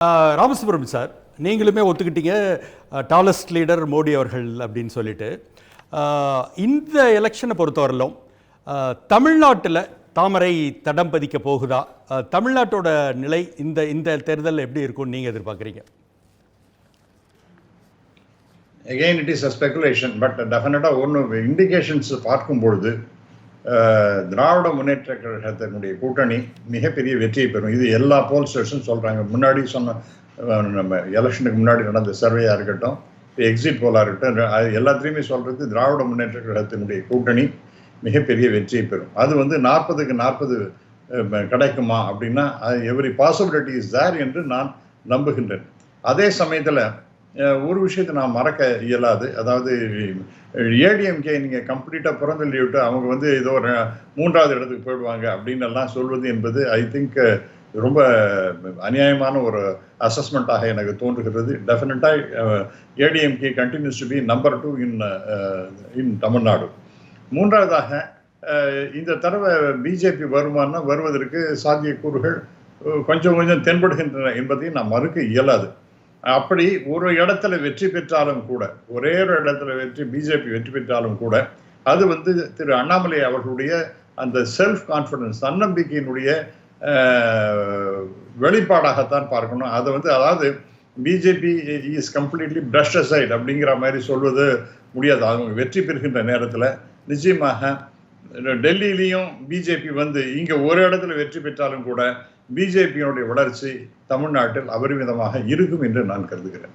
Ramasubramaniam sir, நீங்களுமே ஒத்துக்கிட்டீங்க tallest leader Modi அவர்கள் அப்படின்னு சொல்லிட்டு. இந்த எலெக்ஷனை பொறுத்தவரையிலும் தமிழ்நாட்டில் தாமரை தடம் பதிக்க போகுதா? தமிழ்நாட்டோட நிலை இந்த தேர்தல் எப்படி இருக்கும்னு நீங்கள் எதிர்பார்க்குறீங்க? Again, it is a speculation, but definitely ஒன்று இண்டிகேஷன்ஸ் பார்க்கும்பொழுது திராவிட முன்னேற்ற கழகத்தினுடைய கூட்டணி மிகப்பெரிய வெற்றியை பெறும். இது எல்லா போல்ஸ்டர்ஸும் சொல்கிறாங்க. முன்னாடி சொன்ன நம்ம எலெக்ஷனுக்கு முன்னாடி நடந்த சர்வேயாக இருக்கட்டும், எக்ஸிட் போலாக இருக்கட்டும், அது எல்லாத்துலேயுமே சொல்கிறது திராவிட முன்னேற்ற கழகத்தினுடைய கூட்டணி மிகப்பெரிய வெற்றியை பெறும். அது 40க்கு 40 கிடைக்குமா அப்படின்னா எவ்ரி பாசிபிலிட்டி இஸ் தேர் என்று நான் நம்புகின்றேன். அதே சமயத்தில் ஒரு விஷயத்தை நான் மறக்க இயலாது. அதாவது ஏடிஎம்கே நீங்கள் கம்ப்ளீட்டாக புறந்தள்ளிவிட்டு அவங்க ஏதோ ஒரு 3வது இடத்துக்கு போயிடுவாங்க அப்படின்னு எல்லாம் சொல்வது என்பது ஐ திங்க் ரொம்ப அநியாயமான ஒரு அசஸ்மெண்ட்டாக எனக்கு தோன்றுகிறது. டெஃபினட்டாக ADMK continues to be number 2 in Tamil Nadu. 3வதாக இந்த தடவை பிஜேபி வருவதற்கு சாத்தியக்கூறுகள் கொஞ்சம் தென்படுகின்றன என்பதையும் நான் மறுக்க இயலாது. அப்படி ஒரு இடத்துல வெற்றி பெற்றாலும் கூட, ஒரே ஒரு இடத்துல பிஜேபி வெற்றி பெற்றாலும் கூட, அது திரு அண்ணாமலை அவர்களுடைய அந்த செல்ஃப் கான்ஃபிடன்ஸ், தன்னம்பிக்கையினுடைய வெளிப்பாடாகத்தான் பார்க்கணும். அதை அதாவது BJP is completely brush aside அப்படிங்கிற மாதிரி சொல்வது முடியாது. அவங்க வெற்றி பெறுகின்ற நேரத்தில் நிச்சயமாக டெல்லியிலையும் பிஜேபி இங்கே ஒரு இடத்துல வெற்றி பெற்றாலும் கூட பிஜேபியினுடைய வளர்ச்சி தமிழ்நாட்டில் அபரிமிதமாக இருக்கும் என்று நான் கருதுகிறேன்.